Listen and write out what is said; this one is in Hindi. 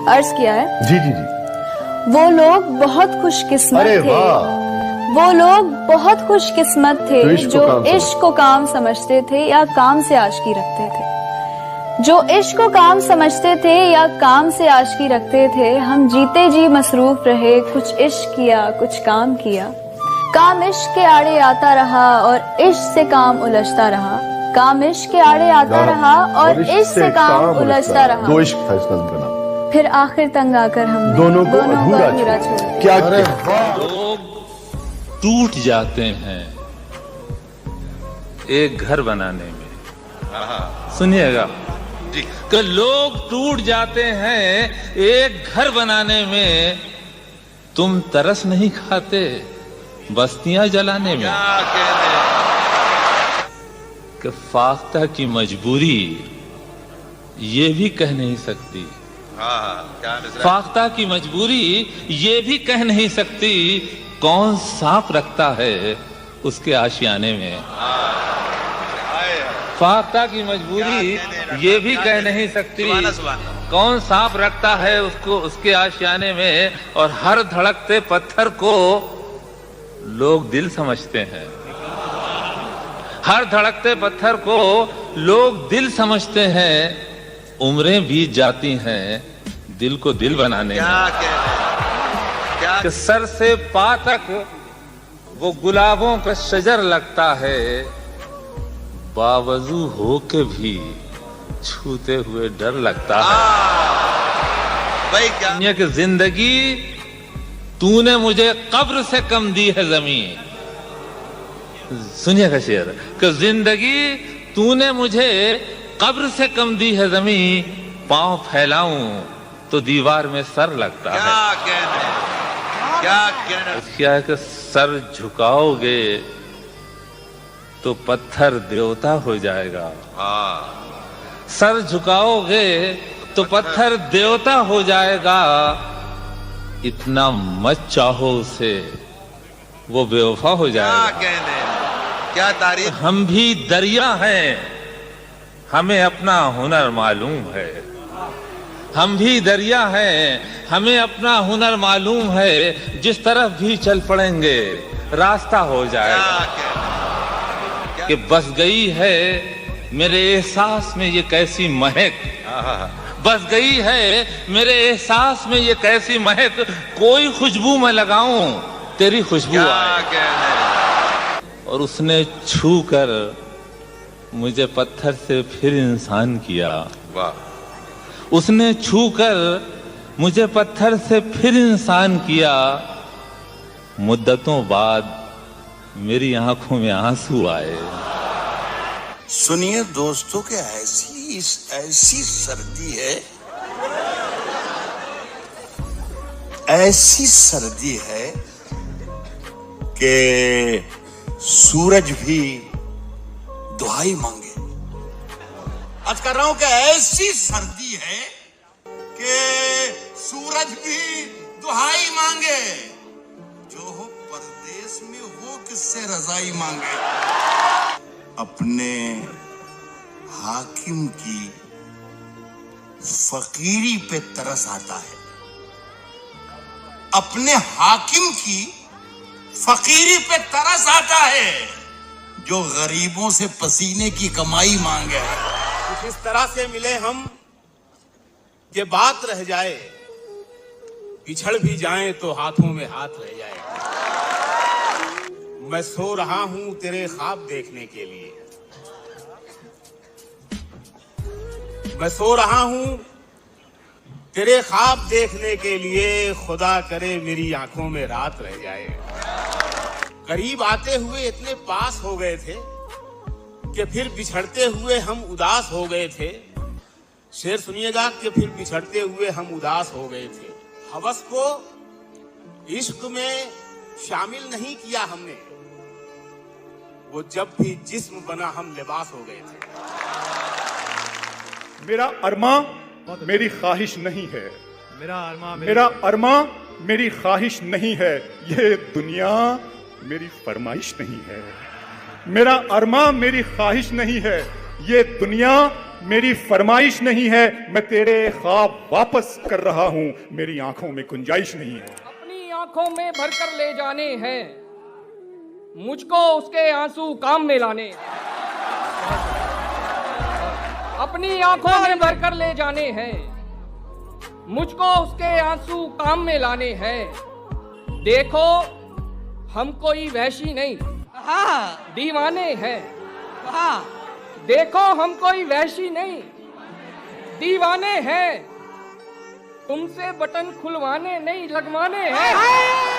अर्ज किया है। जी जी जी। वो लोग बहुत खुशकिस्मत अरे थे, वाह, वो लोग बहुत खुशकिस्मत थे जो इश्क को काम समझते थे या काम से आशिकी रखते थे। जो इश्क को काम समझते थे या काम से आशिकी रखते थे। हम जीते जी मसरूफ रहे, कुछ इश्क किया कुछ काम किया। काम इश्क के आड़े आता रहा और इश्क से काम उलझता रहा। काम इश्क के आड़े आता रहा और इश्क से काम उलझता रहा। दो इश्क था इस नज़्म का नाम। फिर आखिर तंग आकर हम दोनों को अधूरा छोड़ दिया। क्या लोग टूट जाते हैं एक घर बनाने में। सुनिएगा कि लोग टूट जाते हैं एक घर बनाने में। तुम तरस नहीं खाते बस्तियां जलाने में। कि फाख्ता की मजबूरी ये भी कह नहीं सकती। फाख्ता की मजबूरी ये भी कह नहीं सकती कौन सांप रखता है उसके आशियाने में। फाख्ता की मजबूरी ये भी कह नहीं सकती कौन सांप रखता है उसको उसके आशियाने में। और हर धड़कते पत्थर को लोग दिल समझते हैं। हर धड़कते पत्थर को लोग दिल समझते हैं। उम्रें बीत जाती हैं दिल को दिल बनाने में। कि सर से पा तक वो गुलाबों का शजर लगता है, बावजू हो के भी छूते हुए डर लगता है। दुनिया की जिंदगी तूने मुझे कब्र से कम दी है जमीन। सुनिएगा शेर कि जिंदगी तूने मुझे कब्र से कम दी है जमीन। पांव फैलाऊं तो दीवार में सर लगता है। क्या है कि सर झुकाओगे तो पत्थर देवता हो जाएगा। सर झुकाओगे तो पत्थर देवता हो जाएगा। इतना मत चाहो उसे वो बेवफा हो जाएगा। क्या तारीफ। हम भी दरिया हैं हमें अपना हुनर मालूम है। हम भी दरिया हैं हमें अपना हुनर मालूम है। जिस तरफ भी चल पड़ेंगे रास्ता हो जाएगा। कि बस गई है मेरे एहसास में ये कैसी महक। बस गई है मेरे एहसास में ये कैसी महक। कोई खुशबू मैं लगाऊं तेरी खुशबू आए। और उसने छू कर मुझे पत्थर से फिर इंसान किया। वाह। उसने छू कर मुझे पत्थर से फिर इंसान किया। मुद्दतों बाद मेरी आंखों में आंसू आए। सुनिए दोस्तों के ऐसी सर्दी है, ऐसी सर्दी है कि सूरज भी दुहाई मांगे। आज कर रहा हूं कि ऐसी सर्दी है कि सूरज भी दुहाई मांगे। जो हो परदेश में वो किससे रजाई मांगे। अपने हाकिम की फकीरी पे तरस आता है। अपने हाकिम की फकीरी पे तरस आता है जो गरीबों से पसीने की कमाई मांगे। कुछ इस तरह से मिले हम कि बात रह जाए, बिछड़ भी जाएं तो हाथों में हाथ रह जाए। मैं सो रहा हूं तेरे ख्वाब देखने के लिए। मैं सो रहा हूं तेरे ख्वाब देखने के लिए। खुदा करे मेरी आंखों में रात रह जाए। करीब आते हुए इतने पास हो गए थे कि फिर बिछड़ते हुए हम उदास हो गए थे। शेर सुनिएगा कि फिर बिछड़ते हुए हम उदास हो गए थे। हवस को इश्क में शामिल नहीं किया हमने। वो जब भी जिस्म बना हम लिबास हो गए थे। मेरा अरमा मेरी ख्वाहिश नहीं है। मेरा अरमा मेरी ख्वाहिश नहीं है। ये दुनिया मेरी फरमाइश नहीं है। मेरा अरमा मेरी ख्वाहिश नहीं है। ये दुनिया मेरी फरमाइश नहीं है, मैं तेरे ख्वाब वापस कर रहा हूं, मेरी आंखों में गुंजाइश नहीं है। अपनी आंखों में भरकर ले जाने हैं, मुझको उसके आंसू काम में लाने। अपनी आंखों में भरकर ले जाने हैं, मुझको उसके आंसू काम में लाने हैं। देखो हम कोई वैशी नहीं, दीवाने हैं। देखो हम कोई वैशी नहीं, दीवाने हैं। तुमसे बटन खुलवाने नहीं लगवाने हैं।